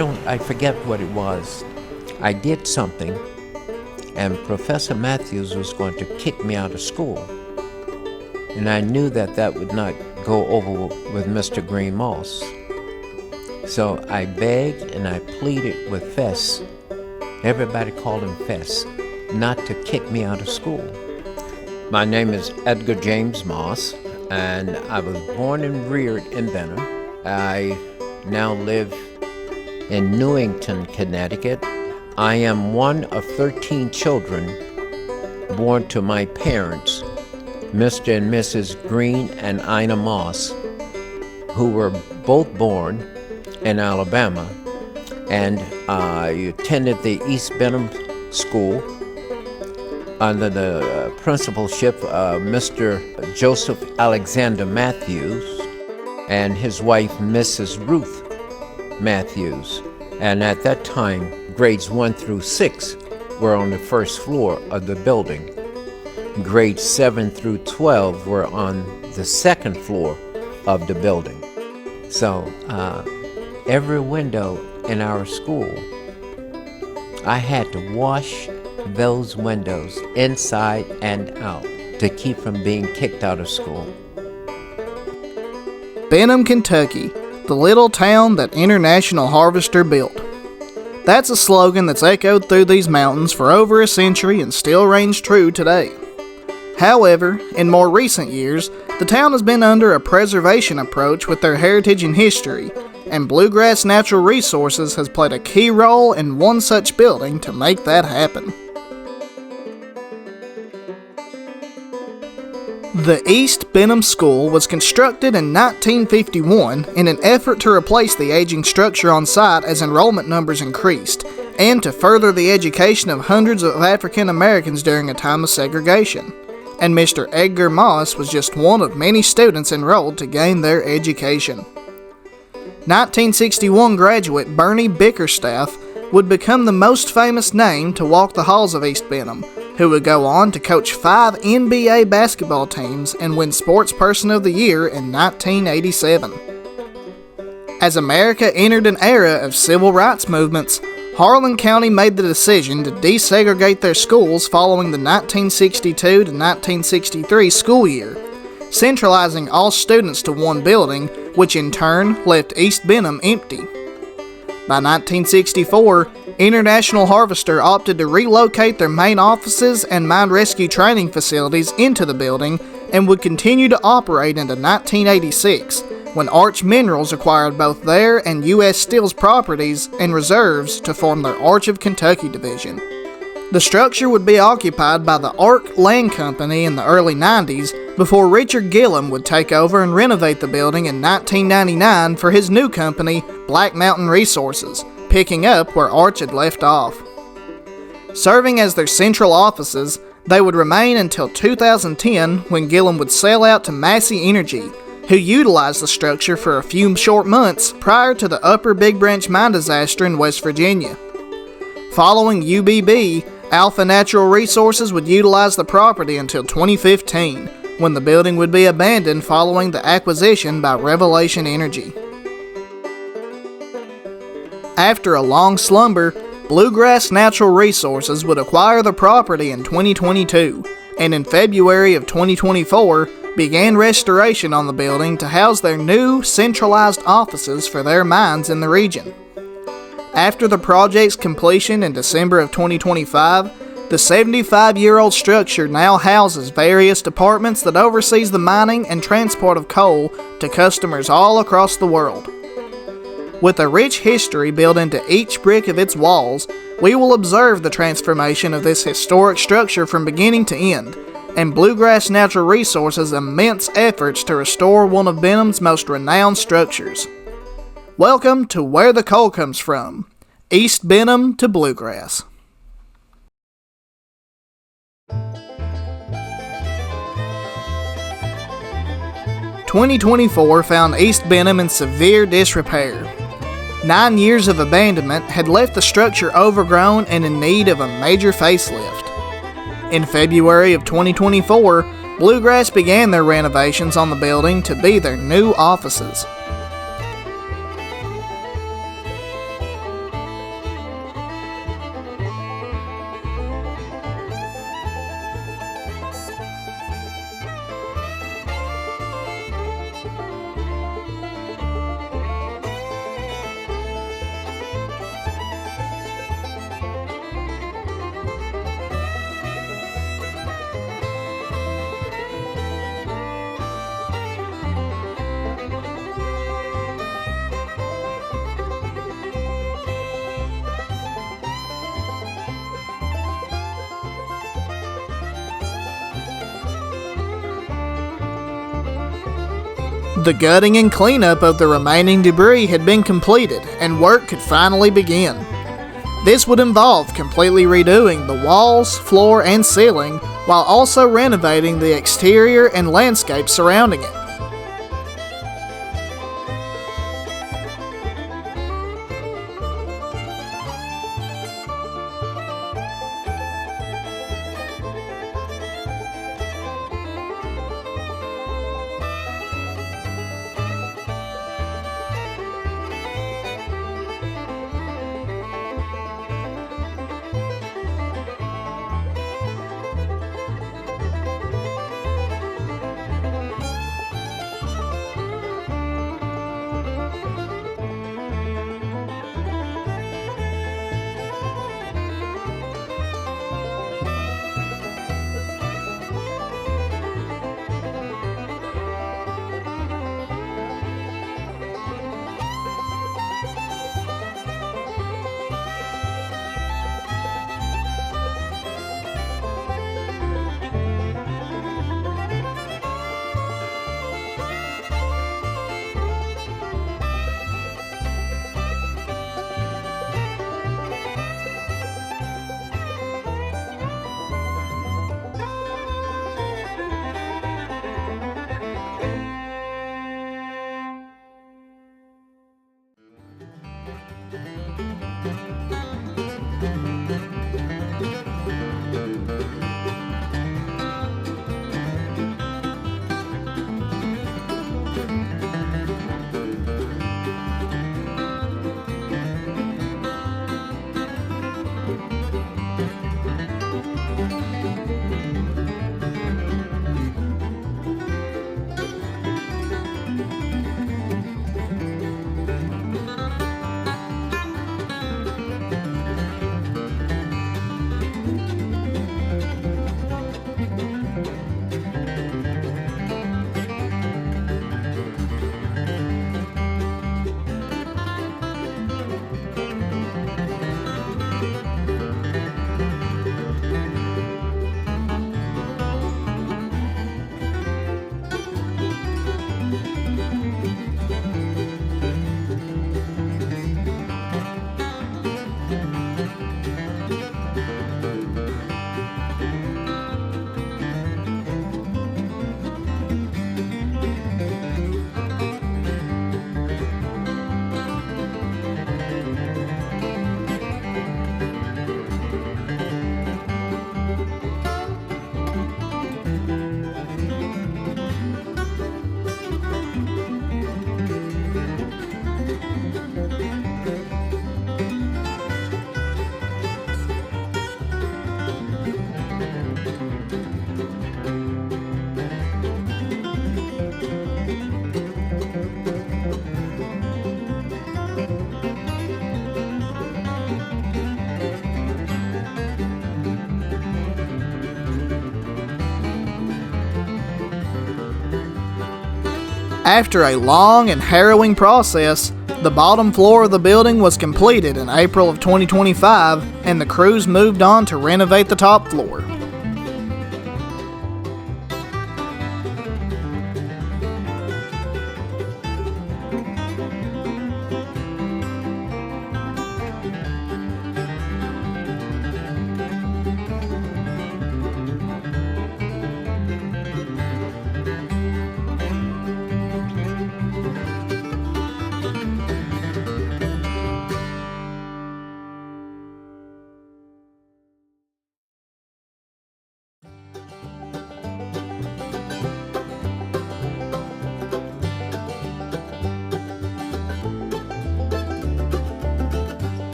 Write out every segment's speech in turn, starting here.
I forget what it was. I did something, and Professor Matthews was going to kick me out of school. And I knew that that would not go over with Mr. Green Moss. So I begged and I pleaded with Fess, everybody called him Fess, not to kick me out of school. My name is Edgar James Moss, and I was born and reared in Benham. I now live in Newington, Connecticut. I am one of 13 children born to my parents, Mr. and Mrs. Green and Ina Moss, who were both born in Alabama, and I attended the East Behnam School under the principalship of Mr. Joseph Alexander Matthews and his wife, Mrs. Ruth Matthews. And at that time, grades 1 through 6 were on the first floor of the building. Grades 7 through 12 were on the second floor of the building. So every window in our school, I had to wash those windows inside and out to keep from being kicked out of school. Benham, Kentucky, the little town that International Harvester built. That's a slogan that's echoed through these mountains for over a century and still reigns true today. However, in more recent years, the town has been under a preservation approach with their heritage and history, and Bluegrass Natural Resources has played a key role in one such building to make that happen. The East Behnam School was constructed in 1951 in an effort to replace the aging structure on site as enrollment numbers increased, and to further the education of hundreds of African Americans during a time of segregation. And Mr. Edgar Moss was just one of many students enrolled to gain their education. 1961 graduate Bernie Bickerstaff would become the most famous name to walk the halls of East Behnam, who would go on to coach 5 NBA basketball teams and win Sports Person of the Year in 1987. As America entered an era of civil rights movements, Harlan County made the decision to desegregate their schools following the 1962 to 1963 school year, centralizing all students to one building, which in turn left East Behnam empty. By 1964, International Harvester opted to relocate their main offices and mine rescue training facilities into the building and would continue to operate into 1986, when Arch Minerals acquired both their and U.S. Steel's properties and reserves to form their Arch of Kentucky division. The structure would be occupied by the Ark Land Company in the early 90s before Richard Gillum would take over and renovate the building in 1999 for his new company, Black Mountain Resources, picking up where Arch had left off. Serving as their central offices, they would remain until 2010 when Gillum would sell out to Massey Energy, who utilized the structure for a few short months prior to the Upper Big Branch mine disaster in West Virginia. Following UBB, Alpha Natural Resources would utilize the property until 2015, when the building would be abandoned following the acquisition by Revelation Energy. After a long slumber, Bluegrass Natural Resources would acquire the property in 2022, and in February of 2024 began restoration on the building to house their new centralized offices for their mines in the region. After the project's completion in December of 2025, the 75-year-old structure now houses various departments that oversees the mining and transport of coal to customers all across the world. With a rich history built into each brick of its walls, we will observe the transformation of this historic structure from beginning to end, and Bluegrass Natural Resources' immense efforts to restore one of Benham's most renowned structures. Welcome to Where the Coal Comes From, East Behnam to Bluegrass. "2024 found East Behnam in severe disrepair. 9 years of abandonment had left the structure overgrown and in need of a major facelift. In February of 2024, Bluegrass began their renovations on the building to be their new offices. The gutting and cleanup of the remaining debris had been completed, and work could finally begin. This would involve completely redoing the walls, floor, and ceiling, while also renovating the exterior and landscape surrounding it. After a long and harrowing process, the bottom floor of the building was completed in April of 2025, and the crews moved on to renovate the top floor.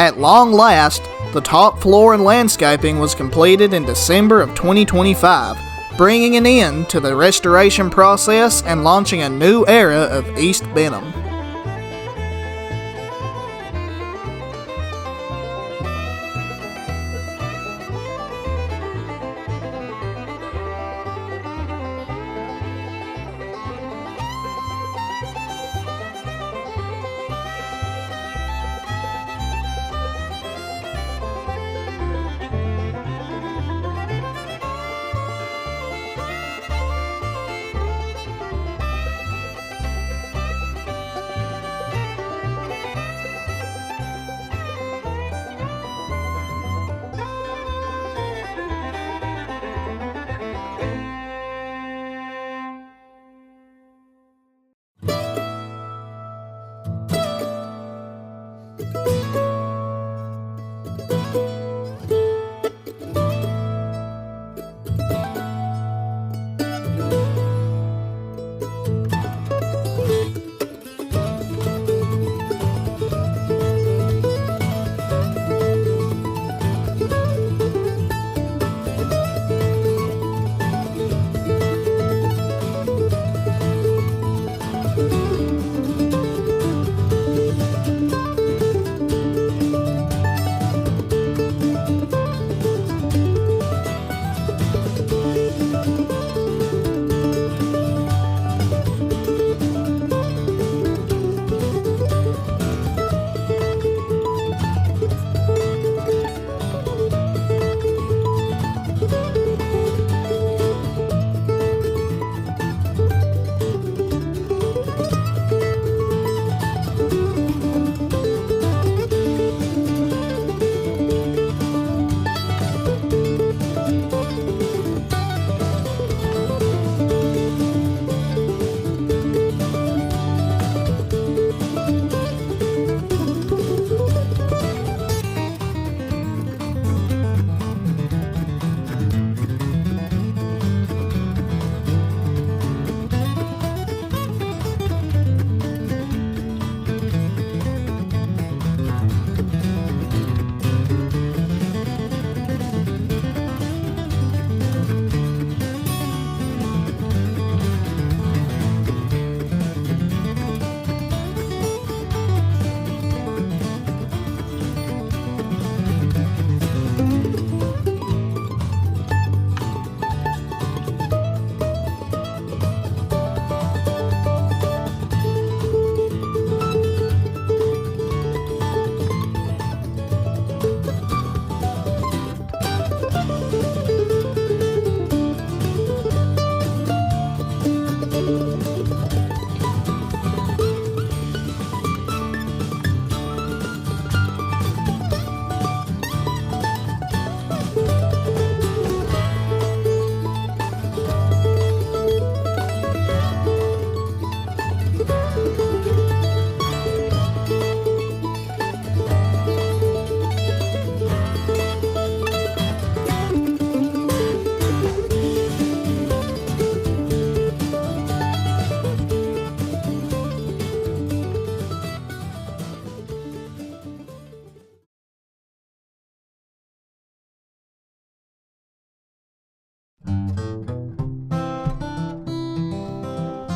At long last, the top floor and landscaping was completed in December of 2025, bringing an end to the restoration process and launching a new era of East Behnam.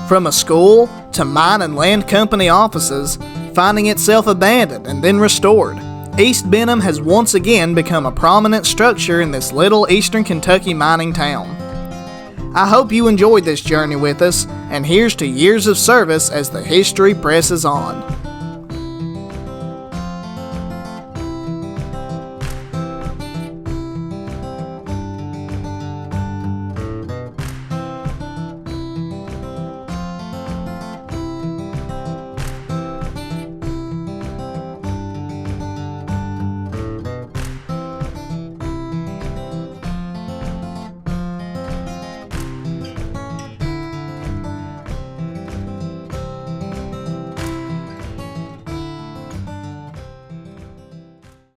From a school to mine and land company offices, finding itself abandoned and then restored, East Behnam has once again become a prominent structure in this little eastern Kentucky mining town. I hope you enjoyed this journey with us, and here's to years of service as the history presses on.